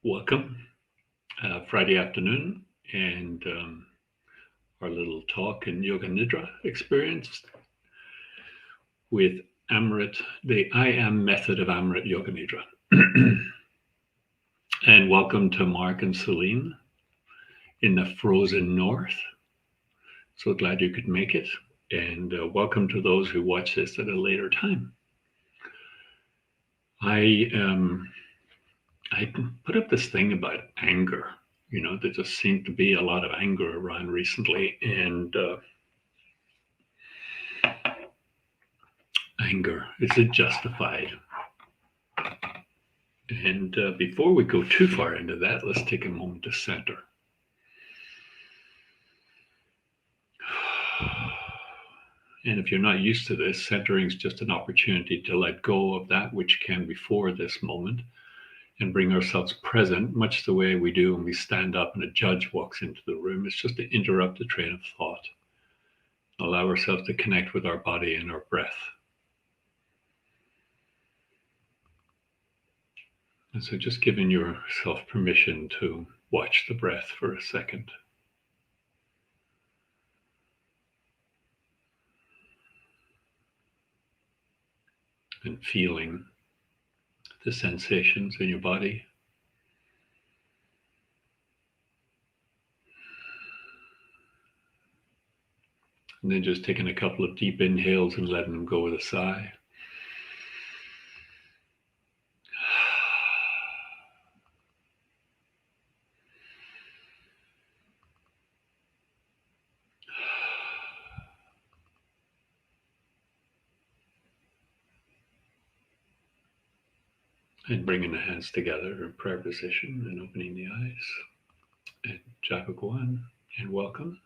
Welcome, Friday afternoon, and our little talk and Yoga Nidra experience with Amrit, the I Am method of Amrit Yoga Nidra. And welcome to Mark and Celine in the frozen north. So glad you could make it, and welcome to those who watch this at a later time. I I put up this thing about anger. There just seemed to be a lot of anger around recently, and anger, is it justified? And before we go too far into that, let's take a moment to center. And if you're not used to this, centering is just an opportunity to let go of that which came before this moment and bring ourselves present, much the way we do when we stand up and a judge walks into the room. It's just to interrupt the train of thought, allow ourselves to connect with our body and our breath. And so just giving yourself permission to watch the breath for a second. And feeling the sensations in your body. And then just taking a couple of deep inhales and letting them go with a sigh. And bringing the hands together in prayer position and opening the eyes. And Jabagwan, and welcome.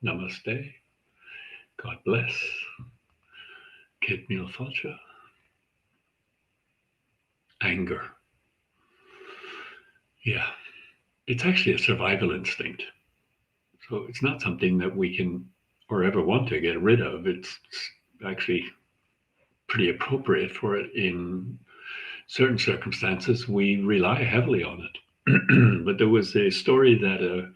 Namaste. God bless. Kid Mil Falcha. Anger. Yeah, it's actually a survival instinct. So it's not something that we can or ever want to get rid of. It's actually pretty appropriate for it in certain circumstances. We rely heavily on it. But there was a story that a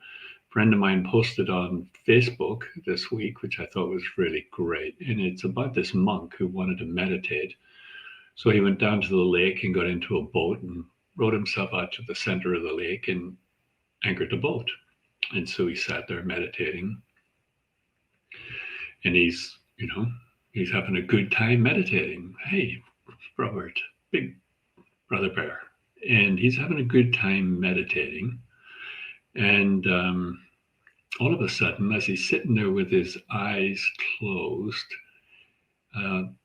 friend of mine posted on Facebook this week, which I thought was really great. And it's about this monk who wanted to meditate. So he went down to the lake and got into a boat and rowed himself out to the center of the lake and anchored the boat. And so he sat there meditating. And he's having a good time meditating. Hey, Robert, big brother bear. And he's having a good time meditating. And all of a sudden, as he's sitting there with his eyes closed,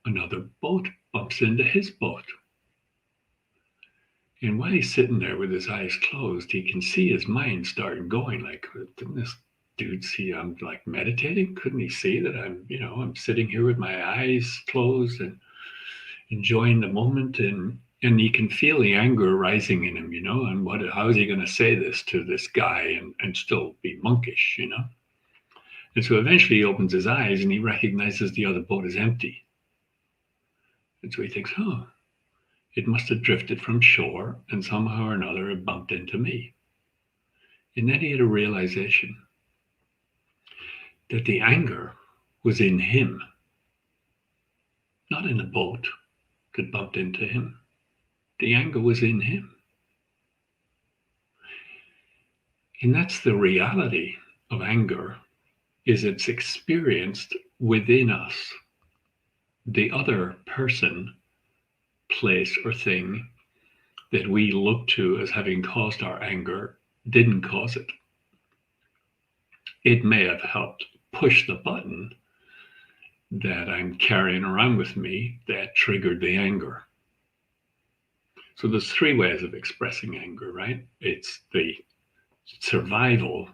another boat bumps into his boat. And while he's sitting there with his eyes closed, he can see his mind start going like, didn't this dude see I'm like meditating? Couldn't he see that I'm sitting here with my eyes closed and enjoying the moment? And he can feel the anger rising in him, and how is he going to say this to this guy and still be monkish, And so eventually he opens his eyes and he recognizes the other boat is empty. And so he thinks, oh, it must have drifted from shore and somehow or another it bumped into me. And then he had a realization that the anger was in him, not in the boat that bumped into him. The anger was in him. And that's the reality of anger, is it's experienced within us. The other person, place, or thing that we look to as having caused our anger didn't cause it. It may have helped push the button that I'm carrying around with me that triggered the anger. So there's three ways of expressing anger, right? It's the survival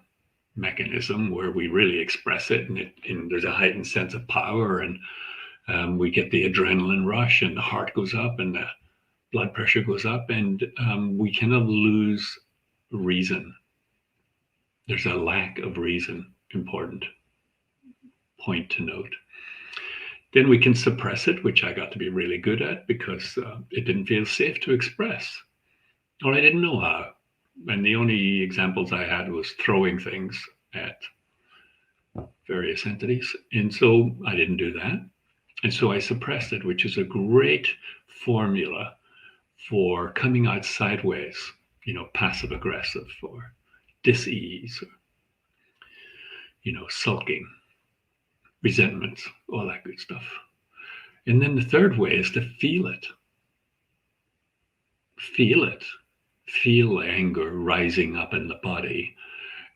mechanism where we really express it, and there's a heightened sense of power, and we get the adrenaline rush, and the heart goes up, and the blood pressure goes up, and we kind of lose reason. There's a lack of reason, important point to note. Then we can suppress it, which I got to be really good at because it didn't feel safe to express, or I didn't know how. And the only examples I had was throwing things at various entities. And so I didn't do that. And so I suppressed it, which is a great formula for coming out sideways, passive aggressive or dis-ease, or, sulking, resentment, all that good stuff. And then the third way is to feel it. Feel it. Feel anger rising up in the body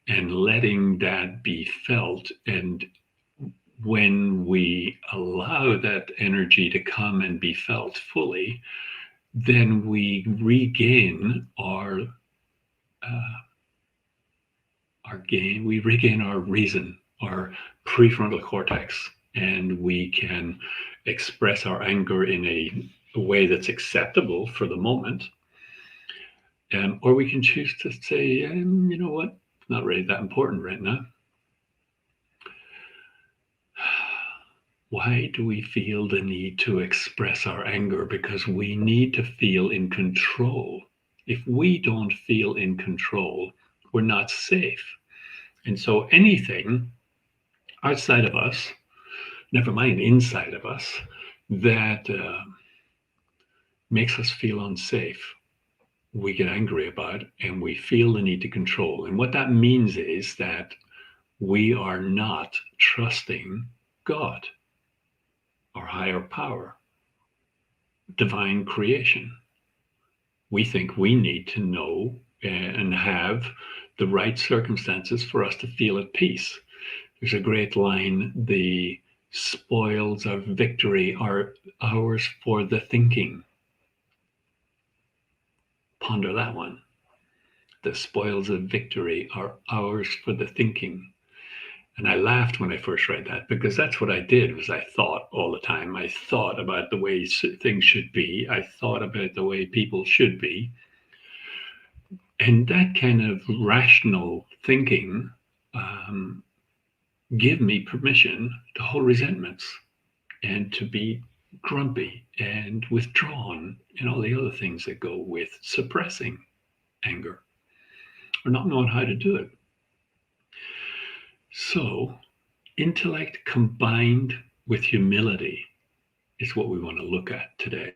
and letting that be felt. And when we allow that energy to come and be felt fully, then we regain we regain our reason, our prefrontal cortex, and we can express our anger in a way that's acceptable for the moment. Or we can choose to say, you know what, it's not really that important right now. Why do we feel the need to express our anger? Because we need to feel in control. If we don't feel in control, we're not safe. And so anything outside of us, never mind inside of us, that makes us feel unsafe, we get angry about, and we feel the need to control. And what that means is that we are not trusting God, our higher power, divine creation. We think we need to know and have the right circumstances for us to feel at peace. There's a great line: the spoils of victory are ours for the thinking. Ponder that one. The spoils of victory are ours for the thinking. And I laughed when I first read that, because that's what I did. Was I thought all the time. I thought about the way things should be. I thought about the way people should be. And that kind of rational thinking give me permission to hold resentments and to be grumpy and withdrawn and all the other things that go with suppressing anger or not knowing how to do it. So, intellect combined with humility is what we want to look at today.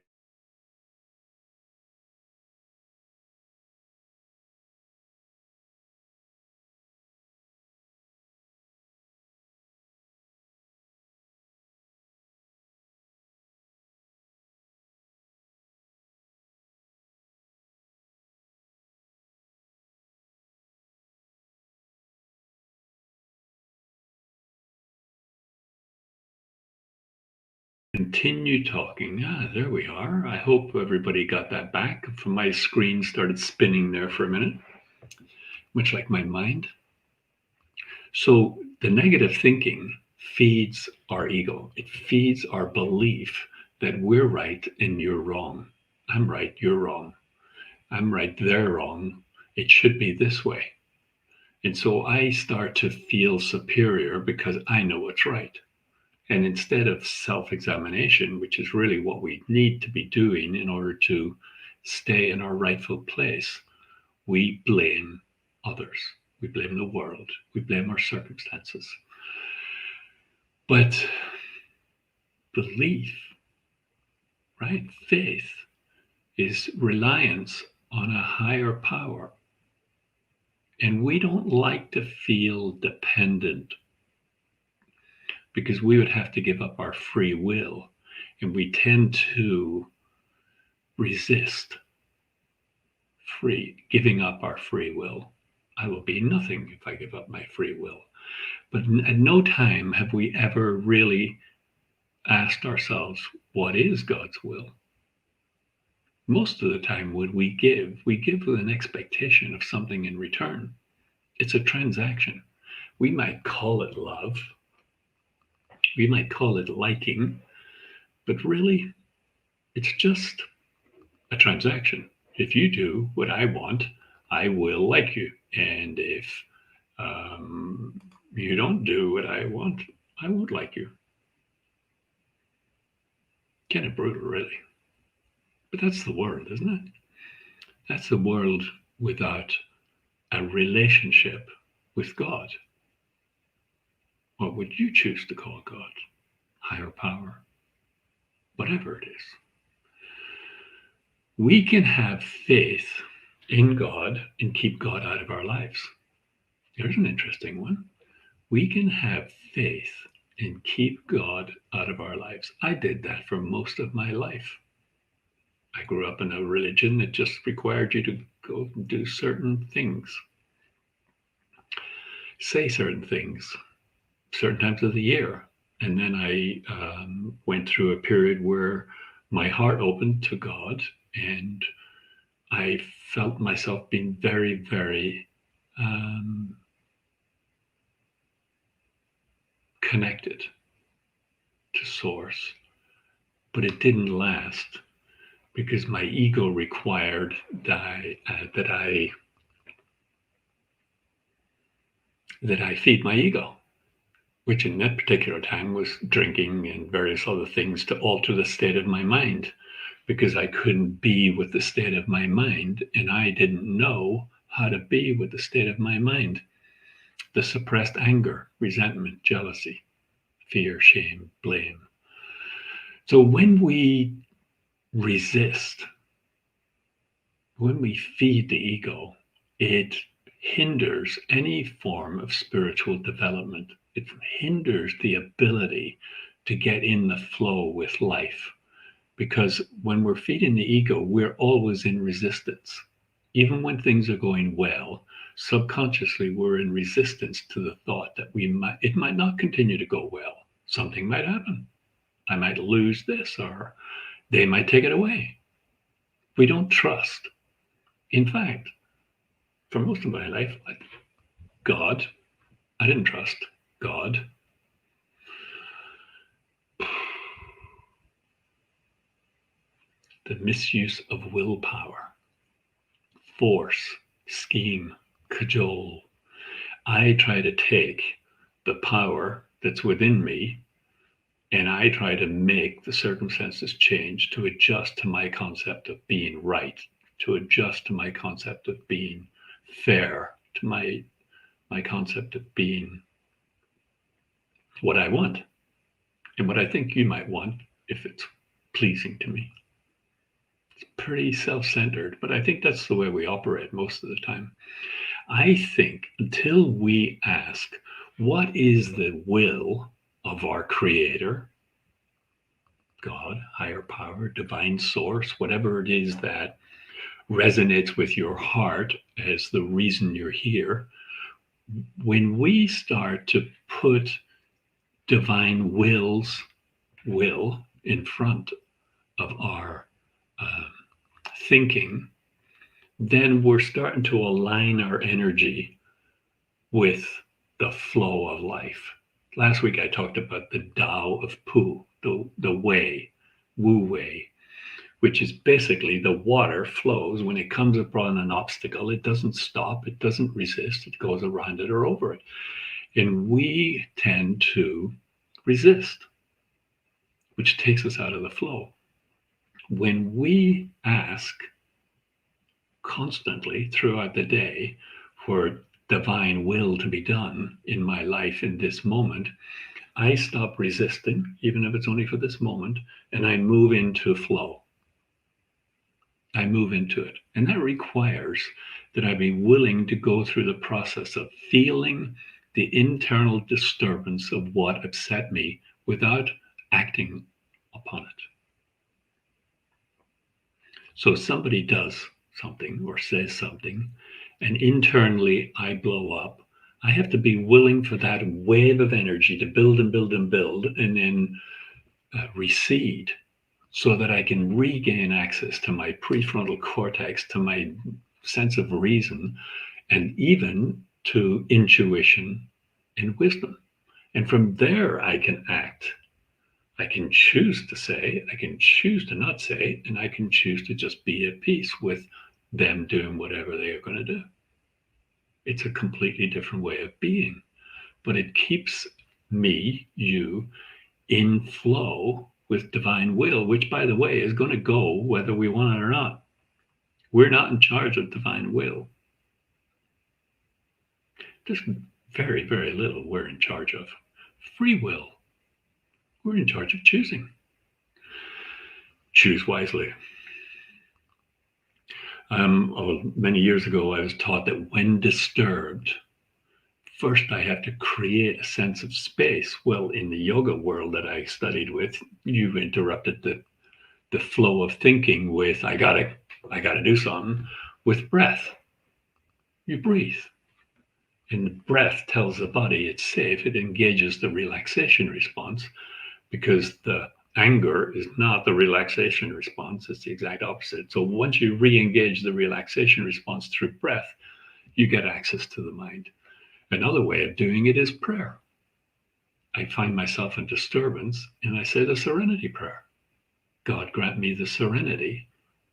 Continue talking. There we are. I hope everybody got that back. From my screen started spinning there for a minute, much like my mind. So the negative thinking feeds our ego. It feeds our belief that we're right and you're wrong. I'm right, you're wrong. I'm right, they're wrong. It should be this way. And so I start to feel superior because I know what's right. And instead of self-examination, which is really what we need to be doing in order to stay in our rightful place, we blame others. We blame the world. We blame our circumstances. But belief, right? Faith is reliance on a higher power. And we don't like to feel dependent because we would have to give up our free will. And we tend to resist giving up our free will. I will be nothing if I give up my free will. But at no time have we ever really asked ourselves, what is God's will? Most of the time when we give with an expectation of something in return. It's a transaction. We might call it love. We might call it liking, but really it's just a transaction. If you do what I want, I will like you. And if you don't do what I want, I won't like you. Kind of brutal, really. But that's the world, isn't it? That's the world without a relationship with God. What would you choose to call God? Higher power? Whatever it is. We can have faith in God and keep God out of our lives. Here's an interesting one. We can have faith and keep God out of our lives. I did that for most of my life. I grew up in a religion that just required you to go and do certain things, say certain things, certain times of the year. And then I went through a period where my heart opened to God, and I felt myself being very, very connected to Source. But it didn't last because my ego required that I feed my ego, which in that particular time was drinking and various other things to alter the state of my mind, because I couldn't be with the state of my mind, and I didn't know how to be with the state of my mind. The suppressed anger, resentment, jealousy, fear, shame, blame. So when we resist, when we feed the ego, it hinders any form of spiritual development. It hinders the ability to get in the flow with life. Because when we're feeding the ego, we're always in resistance. Even when things are going well, subconsciously we're in resistance to the thought that it might not continue to go well. Something might happen. I might lose this, or they might take it away. We don't trust. In fact, for most of my life, God, I didn't trust God. The misuse of willpower, force, scheme, cajole. I try to take the power that's within me and I try to make the circumstances change to adjust to my concept of being right, to adjust to my concept of being fair, to my concept of being what I want and what I think you might want if it's pleasing to me. It's pretty self-centered, but I think that's the way we operate most of the time. I think until we ask, what is the will of our creator, God, higher power, divine source, whatever it is that resonates with your heart as the reason you're here, when we start to put divine will in front of our thinking, then we're starting to align our energy with the flow of life. Last week I talked about the Tao of Pu, the way, Wu Wei, which is basically the water flows when it comes upon an obstacle. It doesn't stop, it doesn't resist, it goes around it or over it. And we tend to resist, which takes us out of the flow. When we ask constantly throughout the day for divine will to be done in my life in this moment, I stop resisting, even if it's only for this moment, and I move into flow. I move into it. And that requires that I be willing to go through the process of feeling the internal disturbance of what upset me without acting upon it. So if somebody does something or says something, and internally I blow up, I have to be willing for that wave of energy to build and build and build and then recede so that I can regain access to my prefrontal cortex, to my sense of reason, and even to intuition and wisdom. And from there, I can act. I can choose to say, I can choose to not say, and I can choose to just be at peace with them doing whatever they are going to do. It's a completely different way of being, but it keeps me, you, in flow with divine will, which, by the way, is going to go whether we want it or not. We're not in charge of divine will. There's very, very little we're in charge of. Free will, we're in charge of choosing. Choose wisely. Many years ago, I was taught that when disturbed, first I have to create a sense of space. Well, in the yoga world that I studied with, you've interrupted the flow of thinking with I gotta do something with breath. You breathe. And the breath tells the body it's safe. It engages the relaxation response because the anger is not the relaxation response. It's the exact opposite. So once you re-engage the relaxation response through breath, you get access to the mind. Another way of doing it is prayer. I find myself in disturbance and I say the serenity prayer. God, grant me the serenity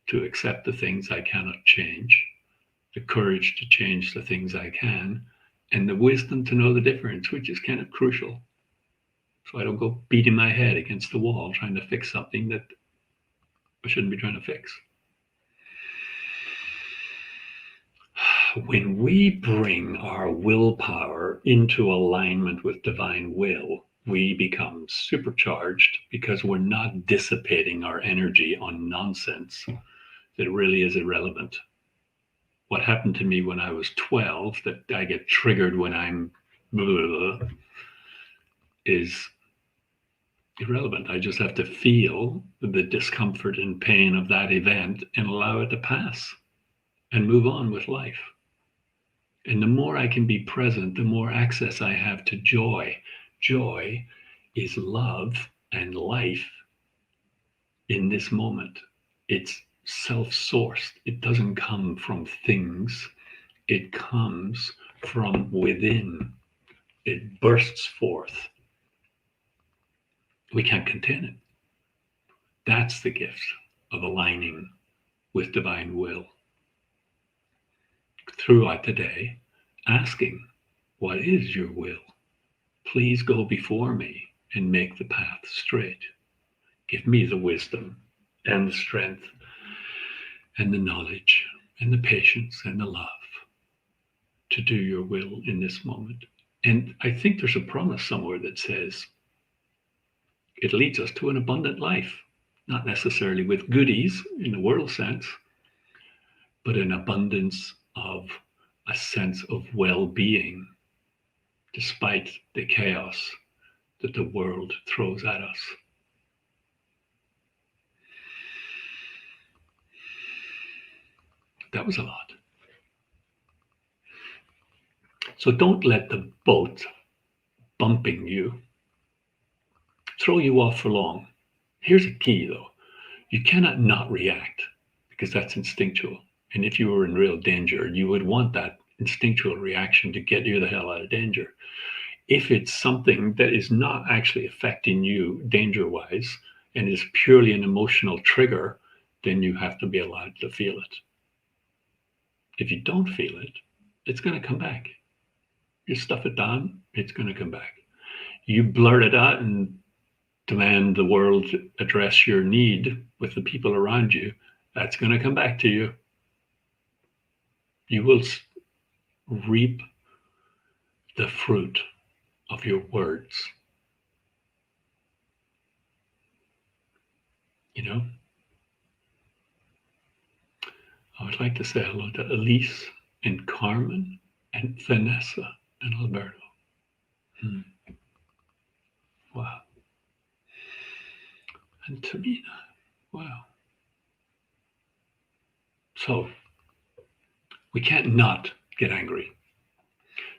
to accept the things I cannot change, the courage to change the things I can, and the wisdom to know the difference, which is kind of crucial. So I don't go beating my head against the wall trying to fix something that I shouldn't be trying to fix. When we bring our willpower into alignment with divine will, we become supercharged because we're not dissipating our energy on nonsense that really is irrelevant. What happened to me when I was 12, that I get triggered when I'm blah, blah, blah, is irrelevant. I just have to feel the discomfort and pain of that event and allow it to pass and move on with life. And the more I can be present, the more access I have to joy. Joy is love and life in this moment. It's self-sourced. It doesn't come from things. It comes from within. It bursts forth. We can't contain it. That's the gift of aligning with divine will. Throughout the day, asking, what is your will? Please go before me and make the path straight. Give me the wisdom and the strength and the knowledge and the patience and the love to do your will in this moment. And I think there's a promise somewhere that says it leads us to an abundant life, not necessarily with goodies in the world sense, but an abundance of a sense of well-being despite the chaos that the world throws at us. That was a lot. So don't let the boat bumping you throw you off for long. Here's a key though. You cannot not react because that's instinctual. And if you were in real danger, you would want that instinctual reaction to get you the hell out of danger. If it's something that is not actually affecting you danger-wise and is purely an emotional trigger, then you have to be allowed to feel it. If you don't feel it, it's going to come back. You stuff it down, it's going to come back. You blurt it out and demand the world address your need with the people around you, that's going to come back to you. You will reap the fruit of your words. You know? I would like to say hello to Elise and Carmen and Vanessa and Alberto. Wow. And Tamina. Wow. So, we can't not get angry.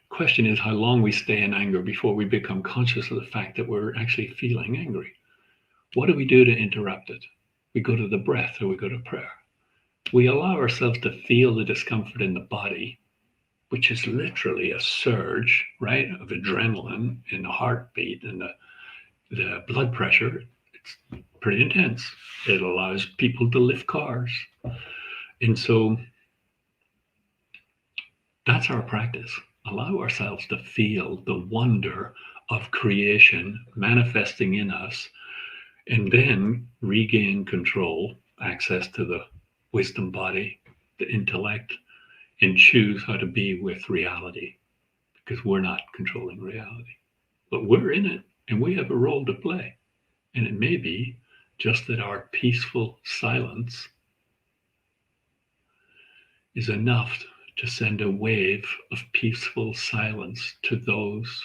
Question is how long we stay in anger before we become conscious of the fact that we're actually feeling angry. What do we do to interrupt it? We go to the breath or we go to prayer. We allow ourselves to feel the discomfort in the body, which is literally a surge, right, of adrenaline and the heartbeat and the blood pressure. It's pretty intense. It allows people to lift cars. And so that's our practice. Allow ourselves to feel the wonder of creation manifesting in us, and then regain control, access to the wisdom body, the intellect, and choose how to be with reality. because we're not controlling reality. But we're in it and we have a role to play. And it may be just that our peaceful silence is enough to send a wave of peaceful silence to those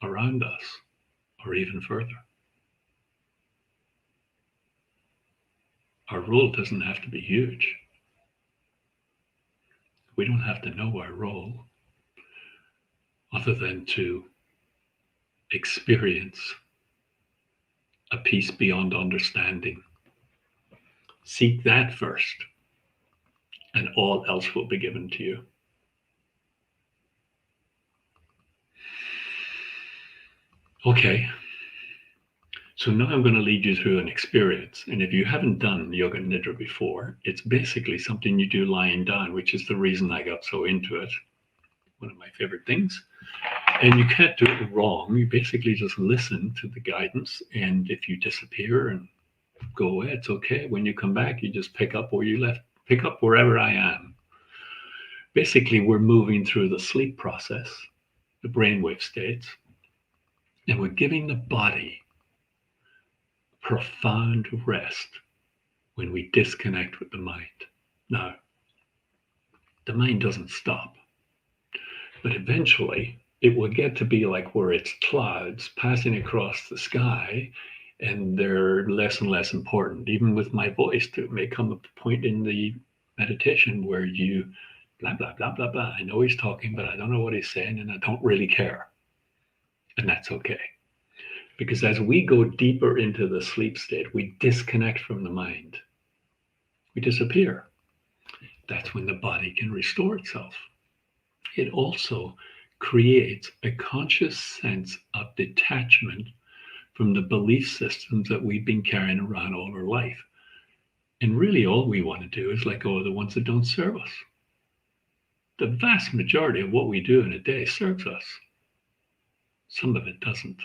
around us or even further. Our role doesn't have to be huge. We don't have to know our role other than to experience a peace beyond understanding. Seek that first, and all else will be given to you. Okay, so now I'm going to lead you through an experience. And if you haven't done Yoga Nidra before, it's basically something you do lying down, which is the reason I got so into it. One of my favorite things. And you can't do it wrong. You basically just listen to the guidance. And if you disappear and go away, it's okay. When you come back, you just pick up where you left, pick up wherever I am. Basically, we're moving through the sleep process, the brainwave states, and we're giving the body profound rest when we disconnect with the mind. Now, the mind doesn't stop, but eventually it will get to be like where it's clouds passing across the sky, and they're less and less important. Even with my voice, there may come a point in the meditation where you blah, blah, blah, blah, blah. I know he's talking, but I don't know what he's saying, and I don't really care. And that's okay. Because as we go deeper into the sleep state, we disconnect from the mind. We disappear. That's when the body can restore itself. It also creates a conscious sense of detachment from the belief systems that we've been carrying around all our life. And really all we want to do is let go of the ones that don't serve us. The vast majority of what we do in a day serves us. Some of it doesn't.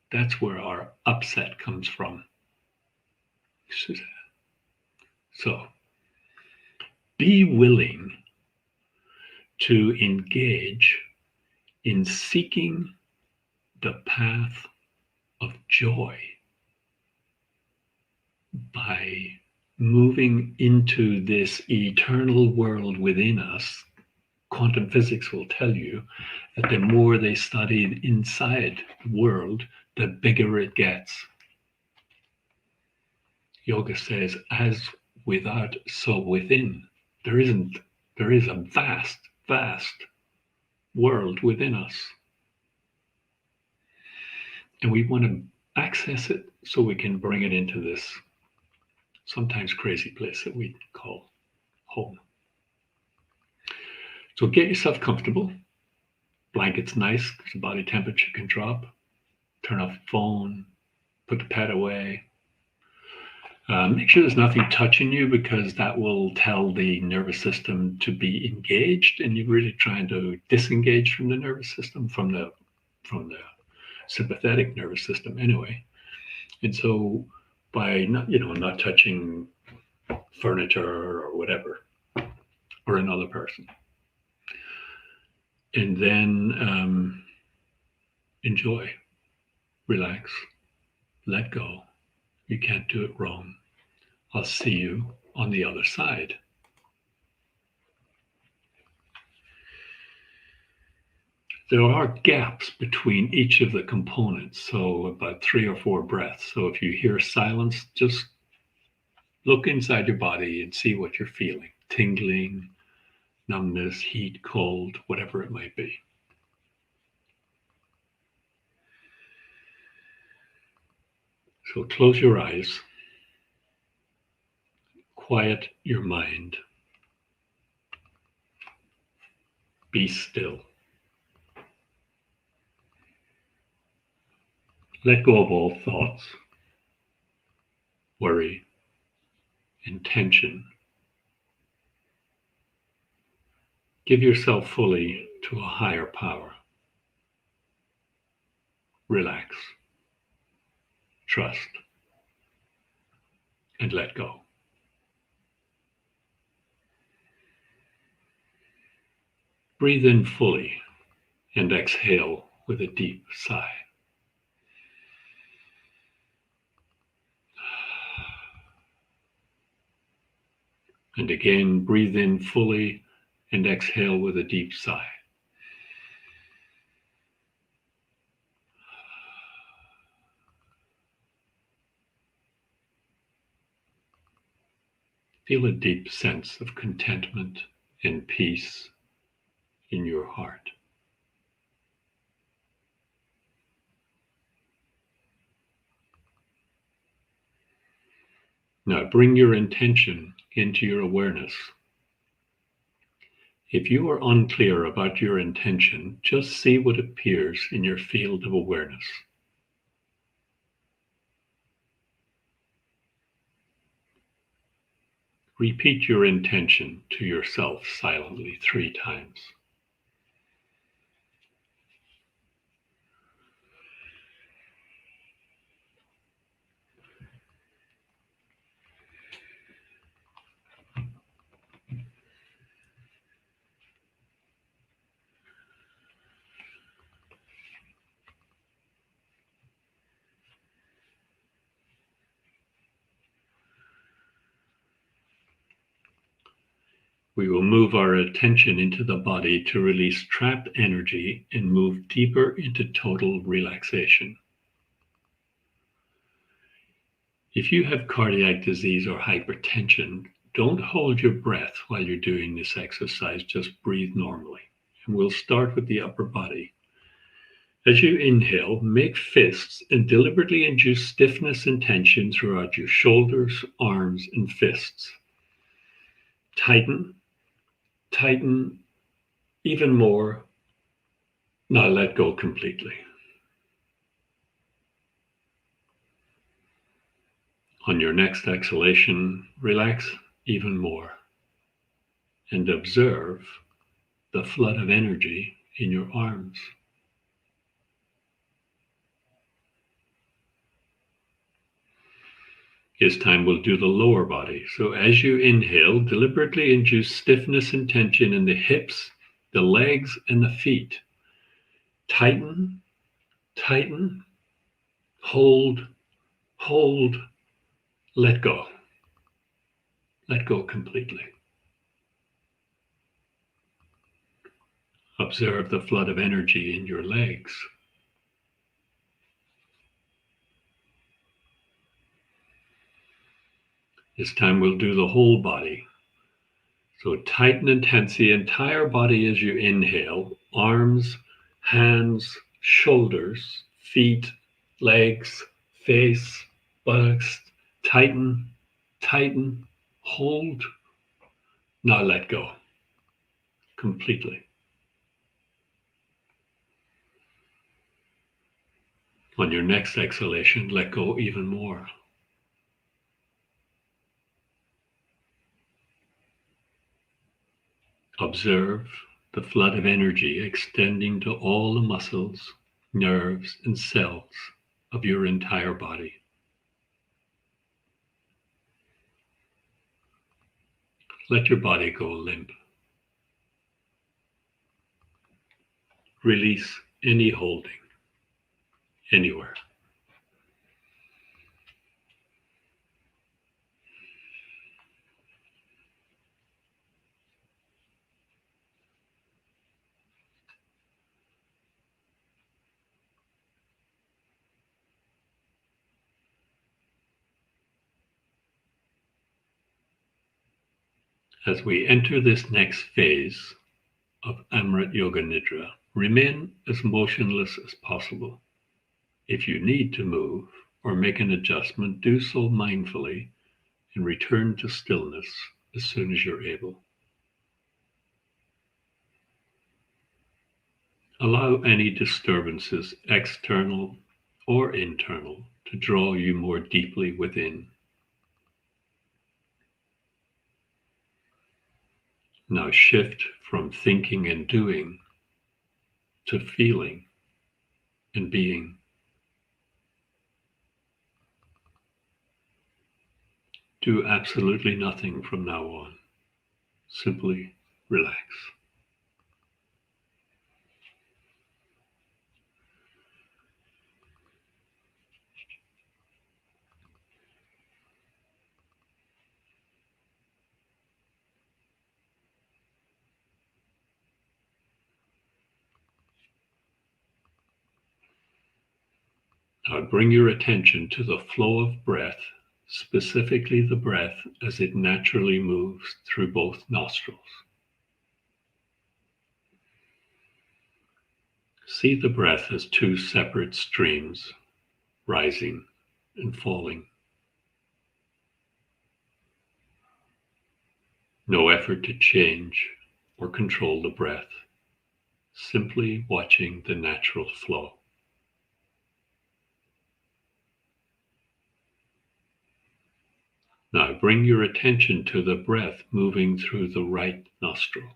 That's where our upset comes from. So, be willing to engage in seeking the path of joy by moving into this eternal world within us. Quantum physics will tell you that the more they study inside the world, the bigger it gets. Yoga says, as without, so within. There is a vast, vast world within us. And we want to access it so we can bring it into this sometimes crazy place that we call home. So get yourself comfortable. Blanket's nice because the body temperature can drop. Turn off the phone, put the pad away. Make sure there's nothing touching you, because that will tell the nervous system to be engaged, and you're really trying to disengage from the nervous system, from the sympathetic nervous system anyway. And so by not touching furniture or whatever, or another person. And then enjoy, relax, let go. You can't do it wrong. I'll see you on the other side. There are gaps between each of the components, so about 3 or 4 breaths. So if you hear silence, just look inside your body and see what you're feeling. Tingling, numbness, heat, cold, whatever it might be. So close your eyes, quiet your mind, be still. Let go of all thoughts, worry, and tension. Give yourself fully to a higher power. Relax, trust, and let go. Breathe in fully and exhale with a deep sigh. And again, breathe in fully and exhale with a deep sigh. Feel a deep sense of contentment and peace in your heart. Now bring your intention into your awareness. If you are unclear about your intention, just see what appears in your field of awareness. Repeat your intention to yourself silently 3 times. We will move our attention into the body to release trapped energy and move deeper into total relaxation. If you have cardiac disease or hypertension, don't hold your breath while you're doing this exercise. Just breathe normally. And we'll start with the upper body. As you inhale, make fists and deliberately induce stiffness and tension throughout your shoulders, arms, and fists. Tighten, tighten even more. Now let go completely. On your next exhalation, relax even more and observe the flood of energy in your arms. This time we'll do the lower body. So as you inhale, deliberately induce stiffness and tension in the hips, the legs, and the feet. Tighten, tighten, hold, hold, let go. Let go completely. Observe the flood of energy in your legs. This time we'll do the whole body. So tighten and tense the entire body as you inhale. Arms, hands, shoulders, feet, legs, face, buttocks. Tighten, tighten, hold. Now let go completely. On your next exhalation, let go even more. Observe the flood of energy extending to all the muscles, nerves, and cells of your entire body. Let your body go limp. Release any holding anywhere. As we enter this next phase of Amrit Yoga Nidra, remain as motionless as possible. If you need to move or make an adjustment, do so mindfully and return to stillness as soon as you're able. Allow any disturbances, external or internal, to draw you more deeply within. Now shift from thinking and doing to feeling and being. Do absolutely nothing from now on. Simply relax. Now bring your attention to the flow of breath, specifically the breath as it naturally moves through both nostrils. See the breath as two separate streams, rising and falling. No effort to change or control the breath, simply watching the natural flow. Now bring your attention to the breath moving through the right nostril.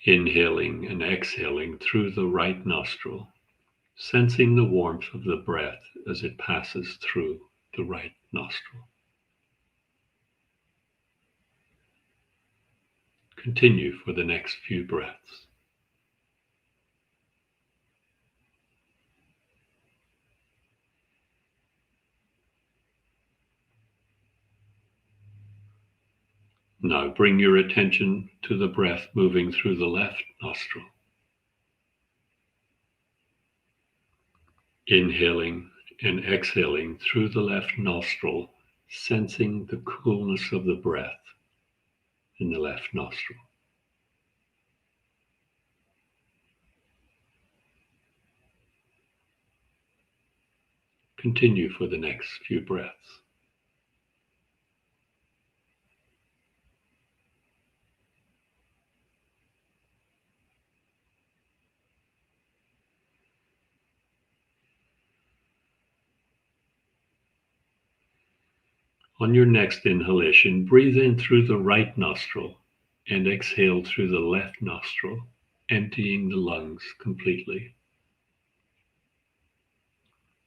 Inhaling and exhaling through the right nostril, sensing the warmth of the breath as it passes through the right nostril. Continue for the next few breaths. Now bring your attention to the breath moving through the left nostril. Inhaling and exhaling through the left nostril, sensing the coolness of the breath in the left nostril. Continue for the next few breaths. On your next inhalation, breathe in through the right nostril and exhale through the left nostril, emptying the lungs completely.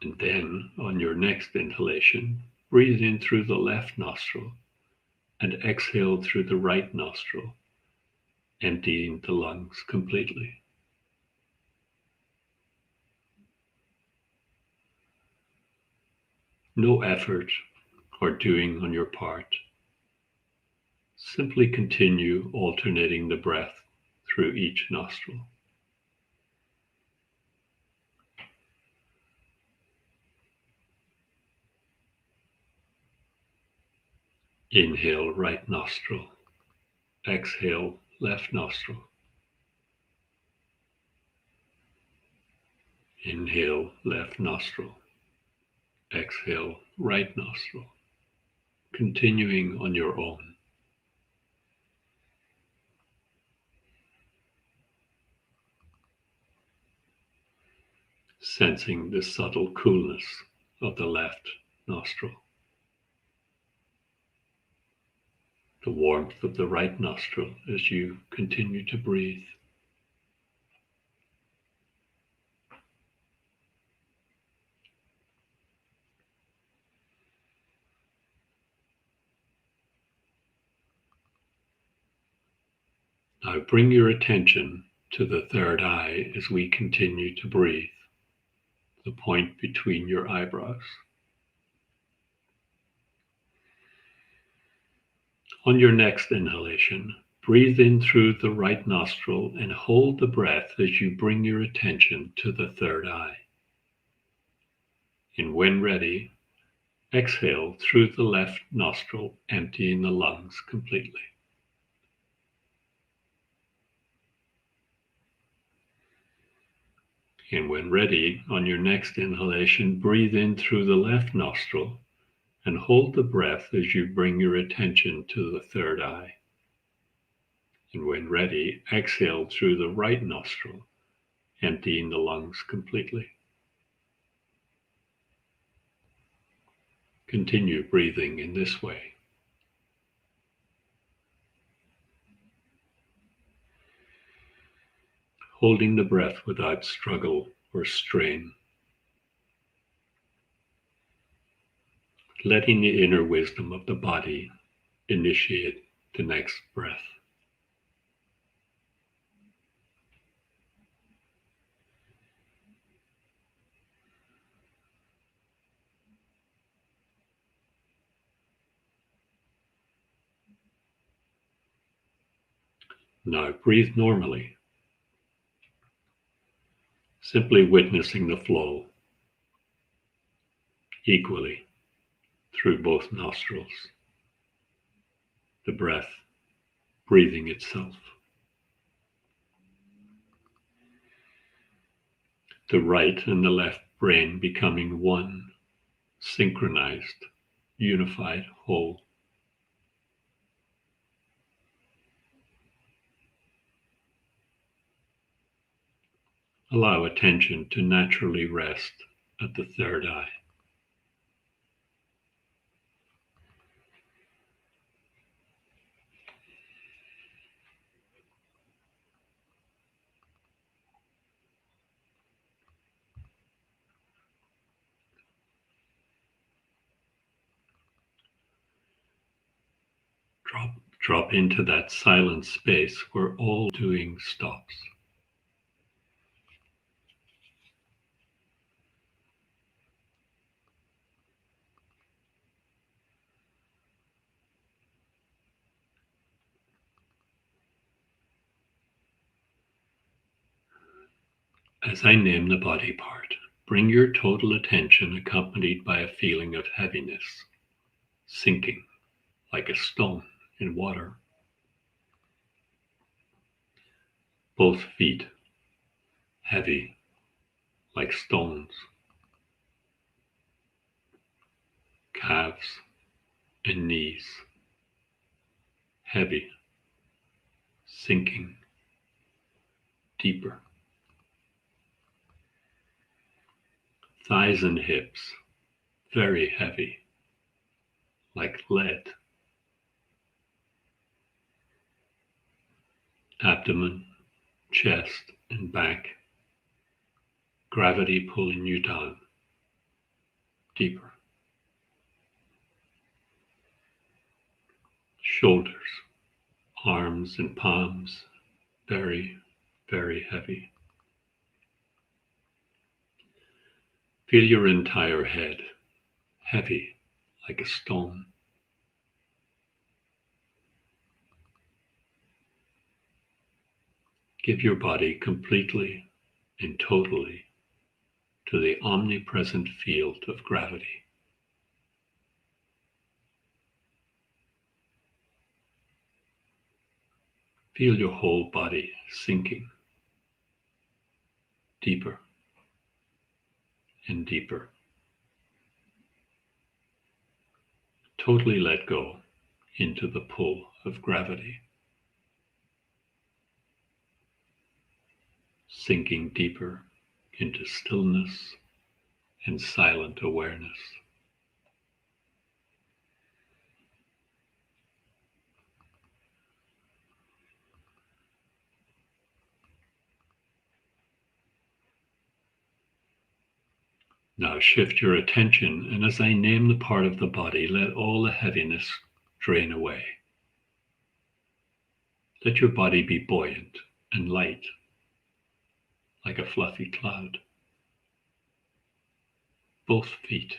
And then, on your next inhalation, breathe in through the left nostril and exhale through the right nostril, emptying the lungs completely. No effort or doing on your part. Simply continue alternating the breath through each nostril. Inhale right nostril, exhale left nostril. Inhale left nostril, exhale right nostril. Continuing on your own. Sensing the subtle coolness of the left nostril. The warmth of the right nostril as you continue to breathe. Now bring your attention to the third eye as we continue to breathe, the point between your eyebrows. On your next inhalation, breathe in through the right nostril and hold the breath as you bring your attention to the third eye. And when ready, exhale through the left nostril, emptying the lungs completely. And when ready, on your next inhalation, breathe in through the left nostril and hold the breath as you bring your attention to the third eye. And when ready, exhale through the right nostril, emptying the lungs completely. Continue breathing in this way. Holding the breath without struggle or strain. Letting the inner wisdom of the body initiate the next breath. Now breathe normally. simply witnessing the flow equally through both nostrils, the breath breathing itself, the right and the left brain becoming one, synchronized, unified whole. Allow attention to naturally rest at the third eye. Drop into that silent space where all doing stops. As I name the body part, bring your total attention accompanied by a feeling of heaviness, sinking like a stone in water. Both feet heavy like stones. Calves and knees heavy, sinking deeper. Thighs and hips very heavy, like lead. Abdomen, chest, and back, gravity pulling you down deeper. Shoulders, arms, and palms very, very heavy. Feel your entire head heavy like a stone. Give your body completely and totally to the omnipresent field of gravity. Feel your whole body sinking deeper and deeper. Totally let go into the pull of gravity. Sinking deeper into stillness and silent awareness. Now shift your attention, and as I name the part of the body, let all the heaviness drain away. Let your body be buoyant and light, like a fluffy cloud. Both feet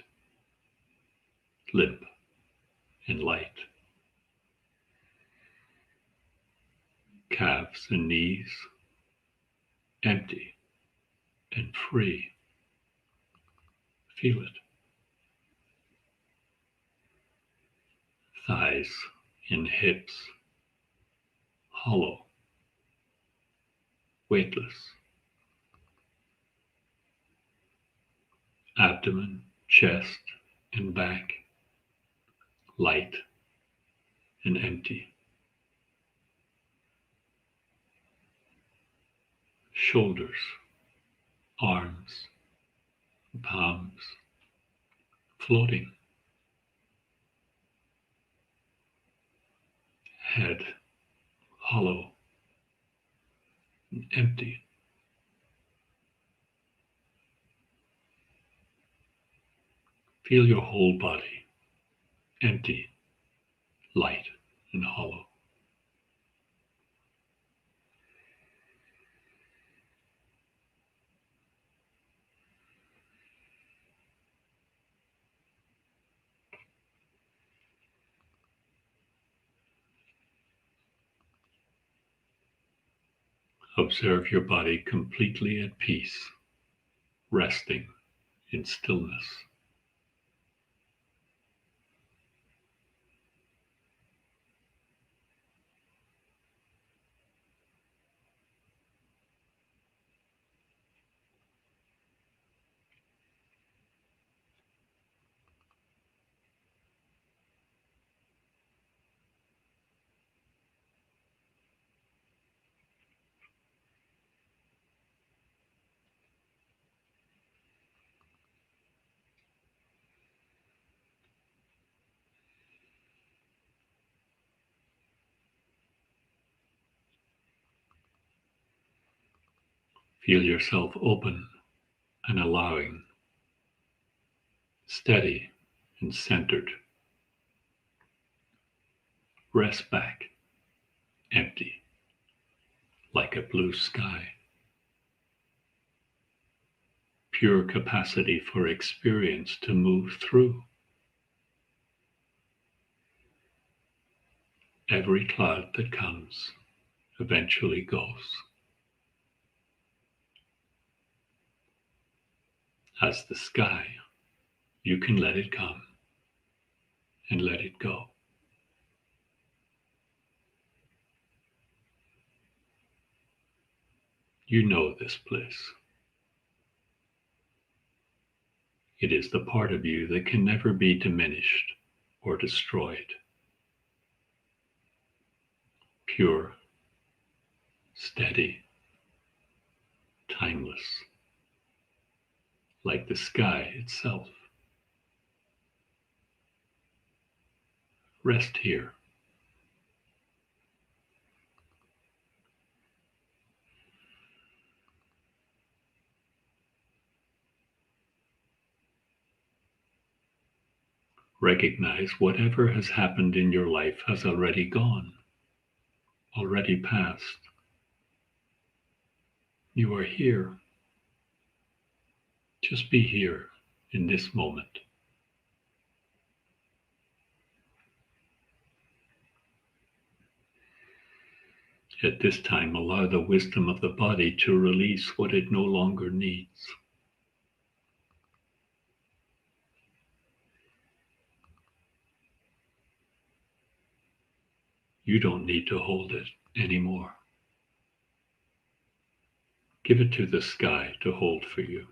limp and light. Calves and knees empty and free. Feel it. Thighs and hips hollow, weightless. Abdomen, chest, and back light and empty. Shoulders, arms, palms floating. Head hollow and empty. Feel your whole body empty, light, and hollow. Observe your body completely at peace resting in stillness. Feel yourself open and allowing, steady and centered. Rest back, empty, like a blue sky. Pure capacity for experience to move through. Every cloud that comes eventually goes. As the sky, you can let it come and let it go. You know this bliss. It is the part of you that can never be diminished or destroyed. Pure, steady, timeless, like the sky itself. Rest here. Recognize whatever has happened in your life has already gone, already passed. You are here. Just be here in this moment. At this time, allow the wisdom of the body to release what it no longer needs. You don't need to hold it anymore. Give it to the sky to hold for you.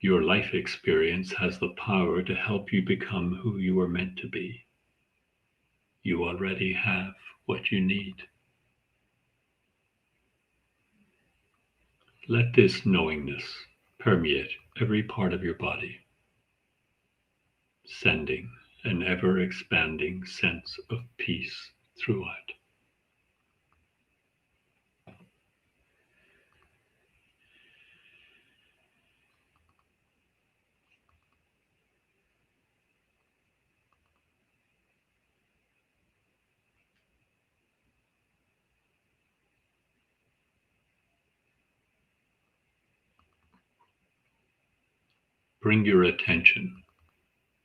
Your life experience has the power to help you become who you are meant to be. You already have what you need. Let this knowingness permeate every part of your body, sending an ever-expanding sense of peace throughout. Bring your attention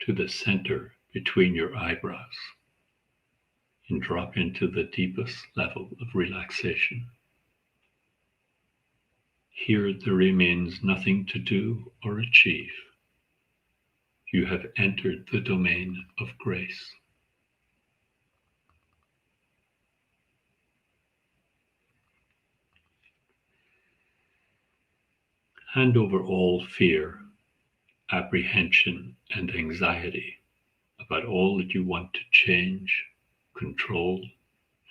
to the center between your eyebrows and drop into the deepest level of relaxation. Here there remains nothing to do or achieve. You have entered the domain of grace. Hand over all fear, apprehension, and anxiety about all that you want to change, control,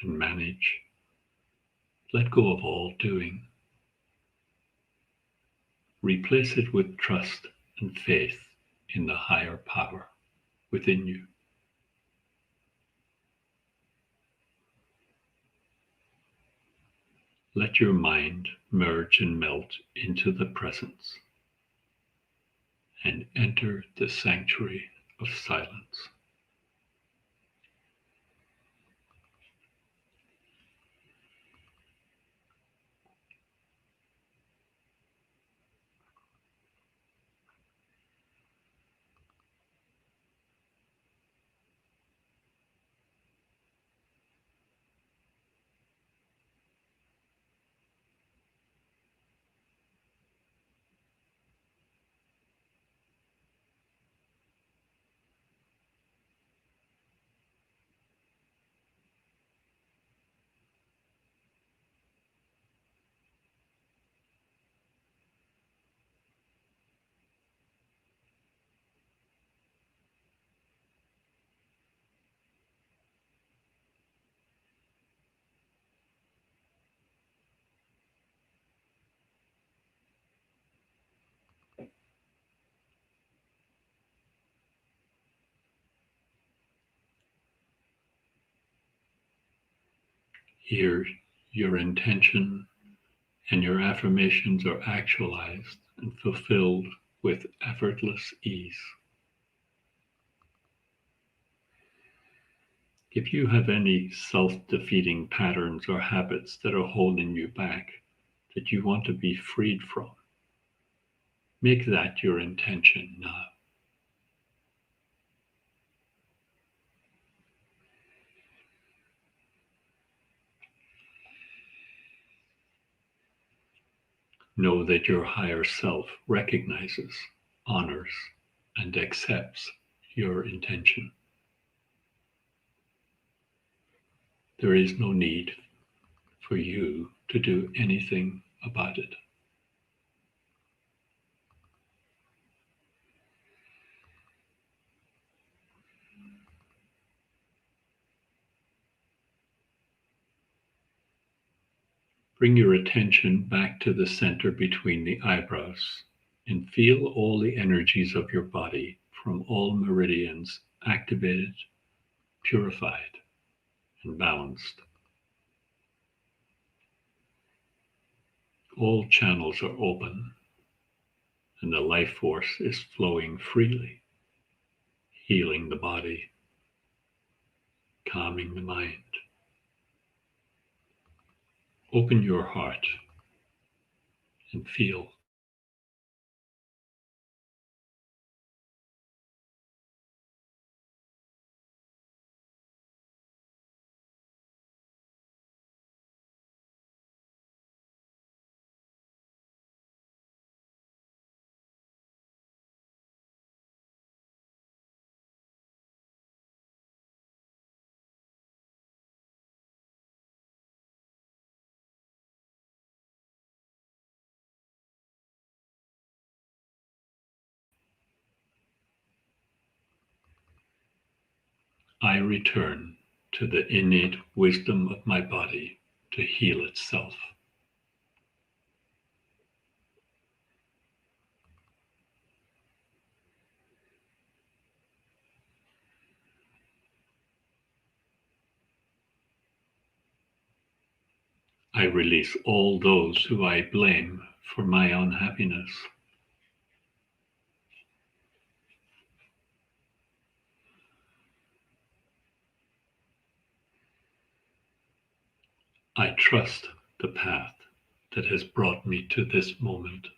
and manage. Let go of all doing. Replace it with trust and faith in the higher power within you. Let your mind merge and melt into the presence and enter the sanctuary of silence. Here, your intention and your affirmations are actualized and fulfilled with effortless ease. If you have any self-defeating patterns or habits that are holding you back that you want to be freed from, make that your intention now. Know that your higher self recognizes, honors, and accepts your intention. There is no need for you to do anything about it. Bring your attention back to the center between the eyebrows and feel all the energies of your body from all meridians activated, purified, and balanced. All channels are open and the life force is flowing freely, healing the body, calming the mind. Open your heart and feel. I return to the innate wisdom of my body to heal itself. I release all those who I blame for my unhappiness. I trust the path that has brought me to this moment.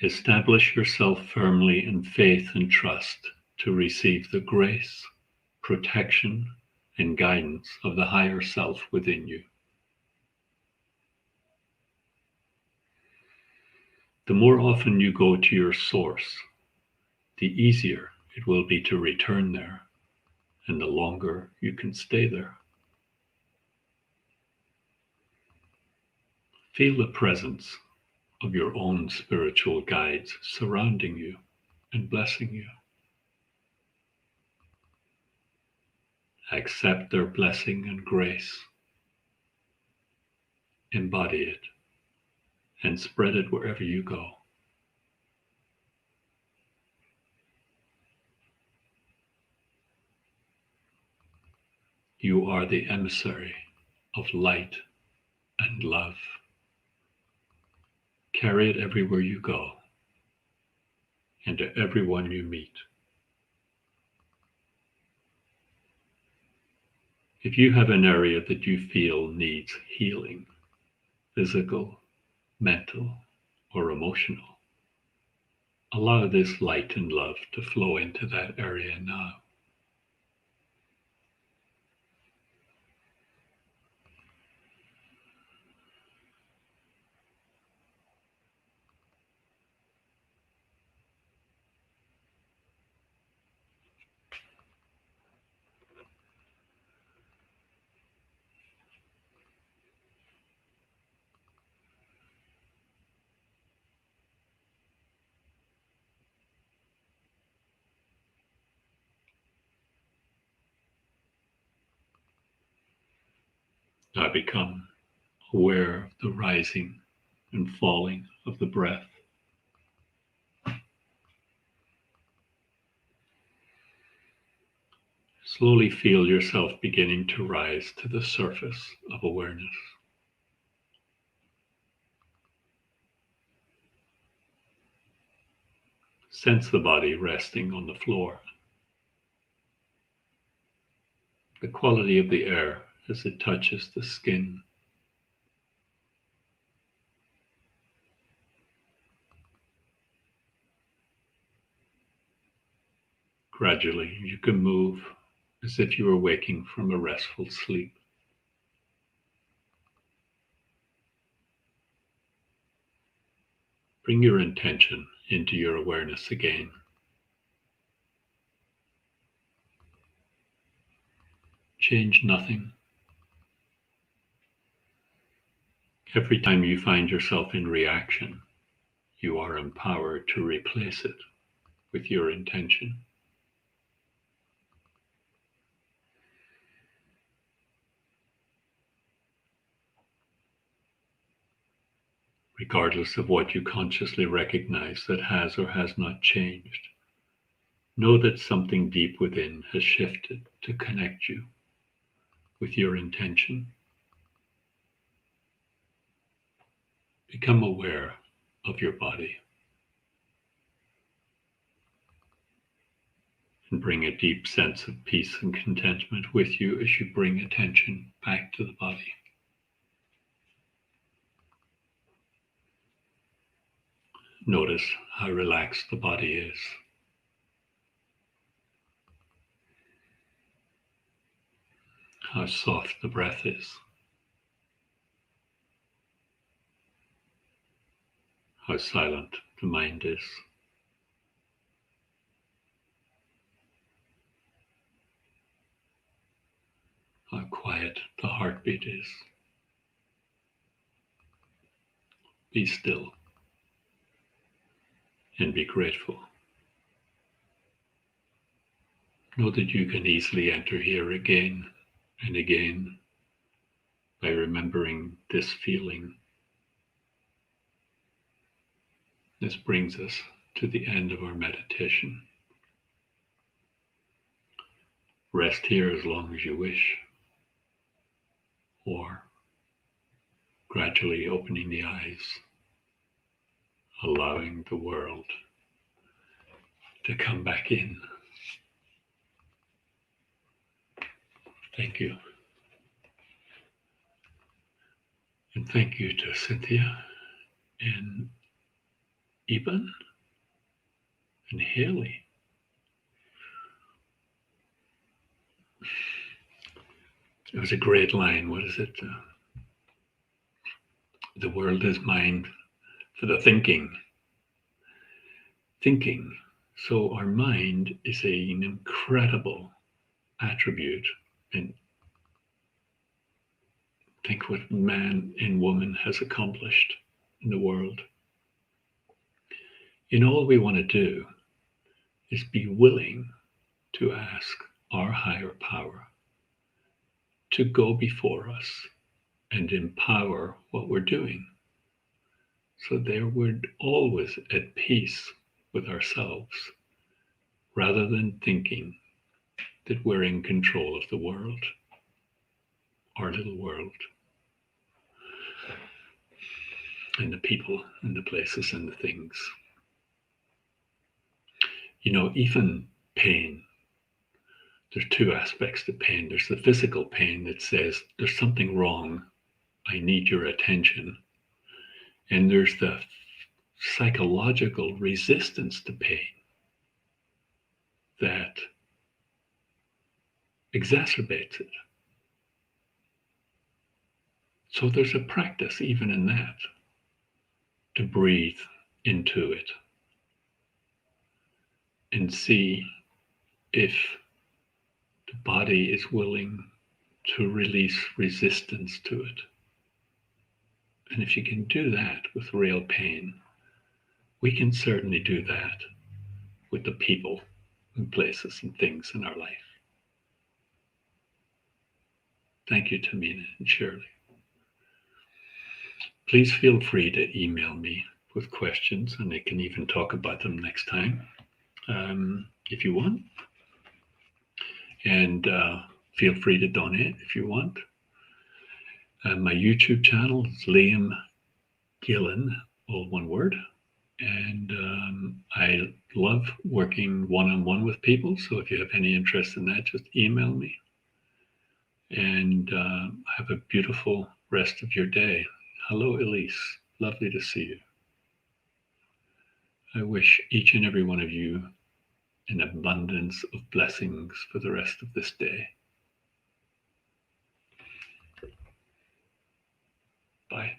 Establish yourself firmly in faith and trust to receive the grace, protection, and guidance of the higher self within you. The more often you go to your source, the easier it will be to return there, and the longer you can stay there. Feel the presence of your own spiritual guides surrounding you and blessing you. Accept their blessing and grace. Embody it and spread it wherever you go. You are the emissary of light and love. Carry it everywhere you go and to everyone you meet. If you have an area that you feel needs healing, physical, mental, or emotional, allow this light and love to flow into that area now. I become aware of the rising and falling of the breath. Slowly feel yourself beginning to rise to the surface of awareness. Sense the body resting on the floor. The quality of the air as it touches the skin. Gradually, you can move as if you were waking from a restful sleep. Bring your intention into your awareness again. Change nothing. Every time you find yourself in reaction, you are empowered to replace it with your intention. Regardless of what you consciously recognize that has or has not changed, know that something deep within has shifted to connect you with your intention. Become aware of your body and bring a deep sense of peace and contentment with you as you bring attention back to the body. Notice how relaxed the body is. How soft the breath is. How silent the mind is. How quiet the heartbeat is. Be still and be grateful. Know that you can easily enter here again and again by remembering this feeling. This brings us to the end of our meditation. Rest here as long as you wish, or gradually opening the eyes, allowing the world to come back in. Thank you. And thank you to Cynthia and Eben and Haley. It was a great line. What is it? The world is mine for the thinking. Thinking. So our mind is an incredible attribute. And think what man and woman has accomplished in the world. And all we want to do is be willing to ask our higher power to go before us and empower what we're doing. So there we're always at peace with ourselves, rather than thinking that we're in control of the world, our little world, and the people and the places and the things. You know, even pain, there's two aspects to pain. There's the physical pain that says there's something wrong, I need your attention. And there's the psychological resistance to pain that exacerbates it. So there's a practice even in that, to breathe into it and see if the body is willing to release resistance to it. And if you can do that with real pain, we can certainly do that with the people and places and things in our life. Thank you, Tamina and Shirley. Please feel free to email me with questions, and I can even talk about them next time if you want. And feel free to donate if you want. My YouTube channel is Liam Gillen, all one word. And I love working one-on-one with people. So if you have any interest in that, just email me. And have a beautiful rest of your day. Hello, Elise. Lovely to see you. I wish each and every one of you an abundance of blessings for the rest of this day. Bye.